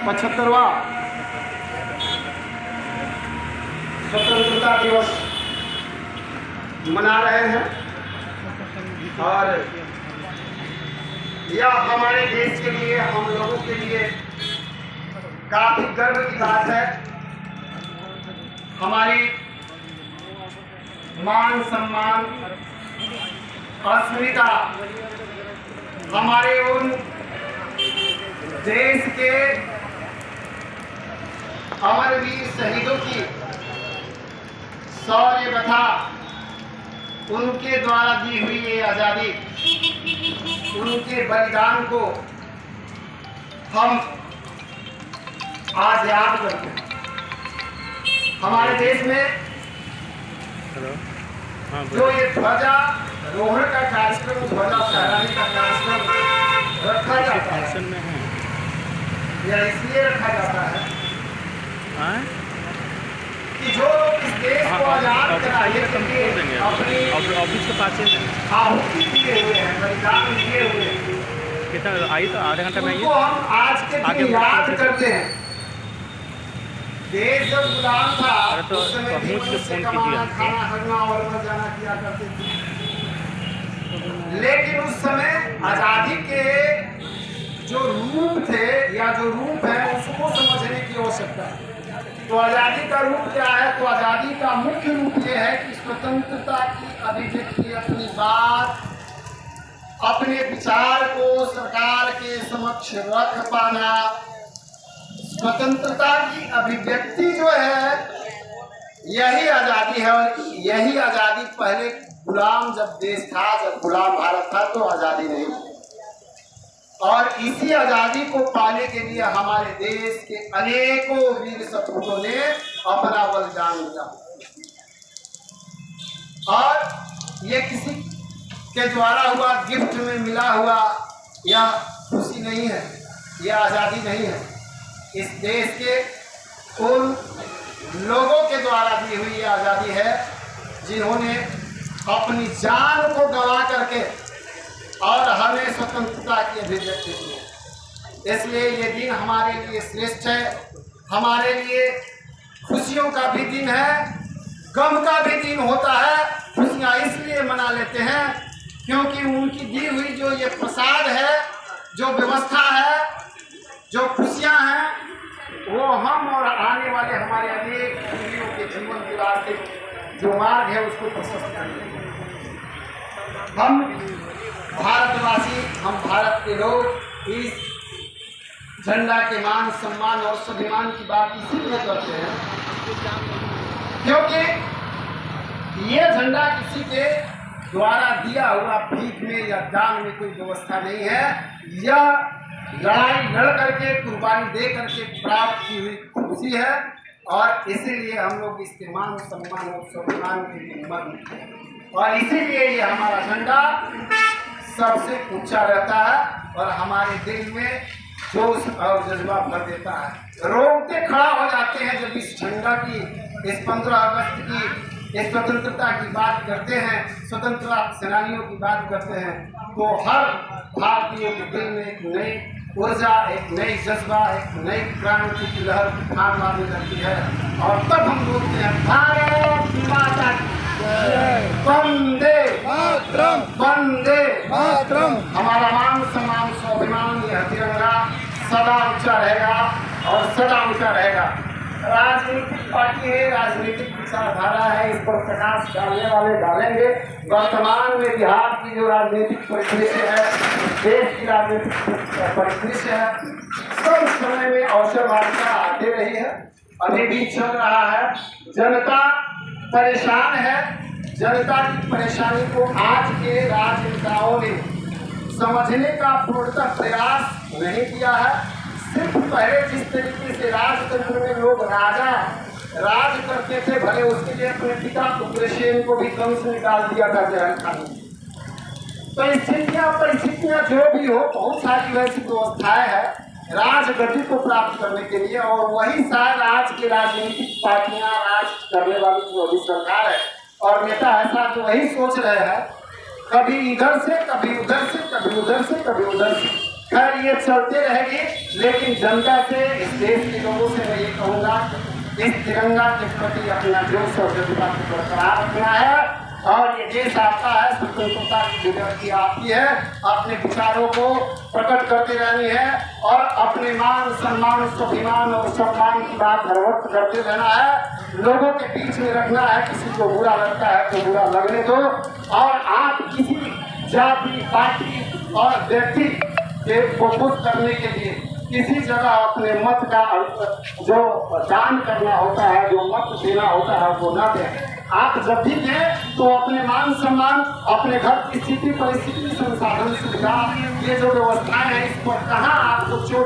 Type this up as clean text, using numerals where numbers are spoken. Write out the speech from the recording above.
75वां स्वतंत्रता दिवस मना रहे हैं और यह हमारे देश के लिए, हम लोगों के लिए काफी गर्व की बात है। हमारी मान सम्मान, अस्मिता, हमारे उन देश के अमरवीर शहीदों की शौर्य गाथा, उनके द्वारा दी हुई ये आज़ादी, उनके बलिदान को हम आज याद करते हैं। हमारे देश में जो ये ध्वजा रोहण का कार्यक्रम, ध्वजा फहराने का कार्यक्रम रखा जाता है, यह इसलिए रखा जाता है कि जो लोग इस देश को आजाद कराने के लिए अपनी ऑफिस के पास आहुति दिए हुए हैं, बलिदान दिए हुए हैं, कितना आई तो आधा घंटा में उनको हम आज के दिन याद करते हैं। देश जब गुलाम था उस समय भी मनुष्य कमाना, खाना, हरना और मर जाना किया करते थे, लेकिन उस समय आजादी के जो रूप थे या जो रूप है उसको समझने की आवश्यकता है। तो आजादी का रूप क्या है? तो आजादी का मुख्य रूप यह है कि स्वतंत्रता की अभिव्यक्ति, अपनी बात, अपने विचार को सरकार के समक्ष रख पाना, स्वतंत्रता की अभिव्यक्ति जो है यही आजादी है। और यही आजादी, पहले गुलाम जब देश था, जब गुलाम भारत था तो आजादी नहीं थी। और इसी आजादी को पाने के लिए हमारे देश के अनेकों वीर सपूतों ने अपना बलिदान दिया। और ये किसी के द्वारा हुआ, गिफ्ट में मिला हुआ यह खुशी नहीं है, यह आजादी नहीं है। इस देश के उन लोगों के द्वारा दी हुई ये आजादी है जिन्होंने अपनी जान को गंवा करके और हमें स्वतंत्रता की अभिव्यक्ति दी है। इसलिए ये दिन हमारे लिए श्रेष्ठ है, हमारे लिए खुशियों का भी दिन है, गम का भी दिन होता है। खुशियाँ इसलिए मना लेते हैं क्योंकि उनकी दी हुई जो ये प्रसाद है, जो व्यवस्था है, जो खुशियाँ हैं, वो हम और आने वाले हमारे अनेक पीढ़ियों के जीवन के रास्ते जो मार्ग है उसको प्रशस्त करेंगे। हम भारतवासी, हम भारत के लोग इस झंडा के मान सम्मान और स्वाभिमान की बात इसीलिए करते हैं क्योंकि ये झंडा किसी के द्वारा दिया हुआ भीख में या दान में कोई व्यवस्था नहीं है। यह लड़ाई लड़ करके, कुर्बानी दे करके प्राप्त की हुई खुशी है और इसीलिए हम लोग इसके मान सम्मान और स्वाभिमान के लिए मग्न, और इसीलिए ये हमारा झंडा सबसे ऊंचा रहता है और हमारे दिल में जोश और जज्बा भर देता है। रोंगटे खड़ा हो जाते हैं जब इस झंडा की, इस 15 अगस्त की, इस स्वतंत्रता की बात करते हैं, स्वतंत्रता सेनानियों की बात करते हैं, तो हर भारतीय के दिल में एक नई ऊर्जा, एक नई जज्बा, एक नई क्रांति की लहर उठान मारने लगती है और तब हम बोलते हैं भारत माता की जय, वंदे मातरम, वंदे मातरम। हमारा मान सम्मान स्वाभिमान यह तिरंगा सदा ऊंचा रहेगा और सदा ऊंचा रहेगा। राजनीतिक पार्टी है, राजनीतिक विचारधारा है, इस पर प्रकाश डालने वाले डालेंगे। वर्तमान में बिहार की जो राजनीतिक परिदृश्य है, देश की राजनीतिक परिदृश्य है, सब समय में अवसरवादिता आती रही है, अभी भी चल रहा है। जनता परेशान है, जनता की परेशानी को आज के राजनेताओं ने समझने का पूर्णतः प्रयास नहीं किया है। सिर्फ पहले जिस तरीके से राजतंत्र में लोग राजा राज करते थे, भले उसके लिए अपने पिता उग्रसेन को भी कंस में डाल दिया था जहर खाने। तो परिस्थितियां जो भी हो, बहुत सारी वैसी व्यवस्थाएं है राजगद्दी को प्राप्त करने के लिए, और वही शायद आज की राजनीतिक पार्टियां, राज करने वाली जो अभी सरकार है और नेता ऐसा तो वही सोच रहे हैं, कभी इधर से, कभी उधर से, कभी उधर से, कभी उधर से, खैर ये चलते रहेगी, लेकिन जनता से, इस देश के लोगों से मैं ये कहूँगा, इस तिरंगा के प्रति अपना जोश और जज्बा को बरकरार रखना है। और ये देश आता है, स्वतंत्रता की लिबर्टी आती है, अपने विचारों को प्रकट करते रहनी है और अपने मान सम्मान स्वाभिमान और सम्मान की बात हर वक्त करते रहना है। लोगों के बीच में रखना है, किसी को बुरा लगता है तो बुरा लगने दो। और आप किसी जाति, पार्टी और व्यक्ति को खुश करने के लिए किसी जगह अपने मत का जो दान करना होता है, जो मत देना होता है, वो न दें। आप जब भी दें तो अपने मान सम्मान, अपने घर की स्थिति परिस्थिति संसाधन सुविधा, ये जो व्यवस्थाएं हैं, इस पर कहाँ आपको चोट